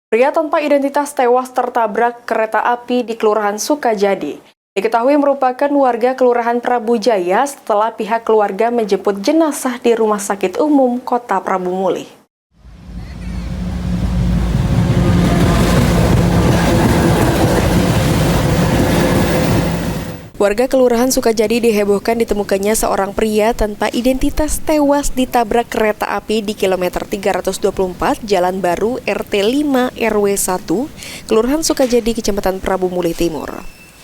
Pria tanpa identitas tewas tertabrak kereta api di Kelurahan Sukajadi. Diketahui merupakan warga Kelurahan Prabu Jaya setelah pihak keluarga menjemput jenazah di Rumah Sakit Umum Kota Prabu Mulih. Warga Kelurahan Sukajadi dihebohkan ditemukannya seorang pria tanpa identitas tewas ditabrak kereta api di kilometer 324 Jalan Baru RT 5 RW 1, Kelurahan Sukajadi, Kecamatan Prabu Mulih Timur.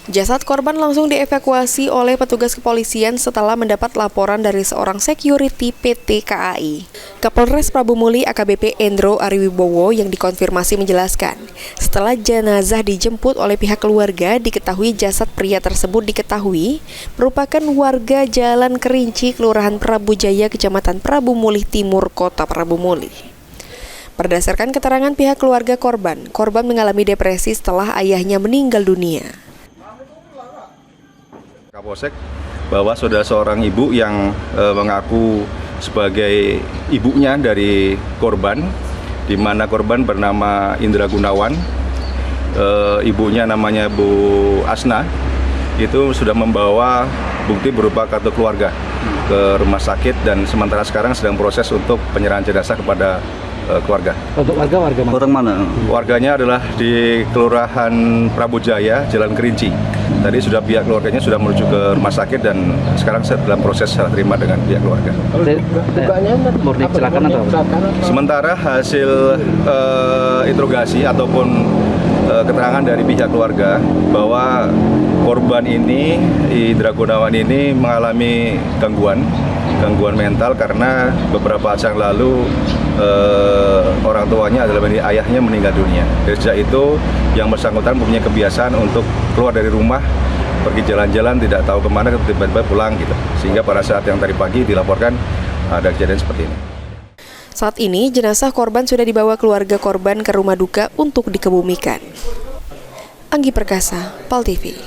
Jasad korban langsung dievakuasi oleh petugas kepolisian setelah mendapat laporan dari seorang security PT KAI. Kapolres Prabu Mulih AKBP Endro Ariwibowo yang dikonfirmasi menjelaskan, setelah jenazah dijemput oleh pihak keluarga, diketahui jasad pria tersebut merupakan warga Jalan Kerinci, Kelurahan Prabu Jaya, Kecamatan Prabu Mulih Timur, Kota Prabu Mulih. Berdasarkan keterangan pihak keluarga korban mengalami depresi setelah ayahnya meninggal dunia. Kapolsek bahwa sudah seorang ibu yang mengaku sebagai ibunya dari korban, di mana korban bernama Indra Gunawan, ibunya namanya Bu Asna, itu sudah membawa bukti berupa kartu keluarga ke rumah sakit dan sementara sekarang sedang proses untuk penyerahan jenazah kepada keluarga. Untuk warga mana? Orang mana? Warganya adalah di Kelurahan Prabu Jaya, Jalan Kerinci. Tadi sudah pihak keluarganya sudah menuju ke rumah sakit dan sekarang dalam proses serah terima dengan pihak keluarga. Murni kecelakaan atau apa? Sementara hasil interogasi ataupun keterangan dari pihak keluarga bahwa korban ini, Indra Gunawan ini mengalami gangguan mental karena beberapa saat yang lalu orang tuanya adalah ayahnya meninggal dunia. Dari sejak itu yang bersangkutan mempunyai kebiasaan untuk keluar dari rumah, pergi jalan-jalan tidak tahu kemana, tiba-tiba pulang gitu. Sehingga pada saat yang tadi pagi dilaporkan ada kejadian seperti ini. Saat ini jenazah korban sudah dibawa keluarga korban ke rumah duka untuk dikebumikan. Anggi Perkasa, PAL TV.